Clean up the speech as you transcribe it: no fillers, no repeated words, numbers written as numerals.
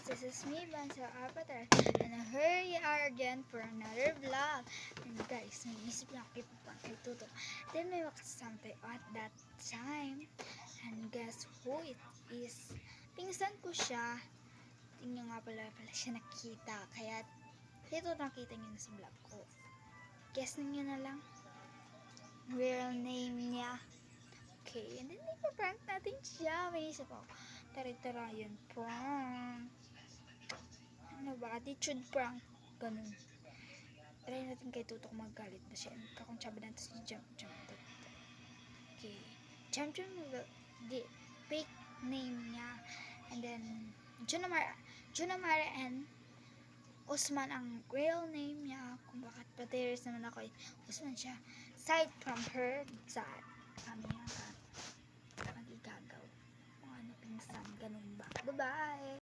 this is me, Banso Avatar, and here we are again for another vlog. And guys, may isip lang kayo pa kay Tuto. Then may makasama tayo at that time. And guess who it is? Pinsan ko siya. Tingnan nga pala siya nakita. Kaya dito nakita niyo na sa vlog ko. Guess niyo na lang. Real name niya. Okay, and then ipaprank natin siya. May isip ako. Tara yun, prank. Ano ba? Attitude prank. Ganun. Try natin kay Tuto kung magalit ba siya. Kakuntsaba natin si Jump. Okay. Jump the fake name niya. And then, Junamara and Usman ang real name niya. Kung bakit pateris naman ako Usman siya. Side from her side. Kami yan. Parang igagaw. Mga pinsan. Ganun ba? Bye-bye!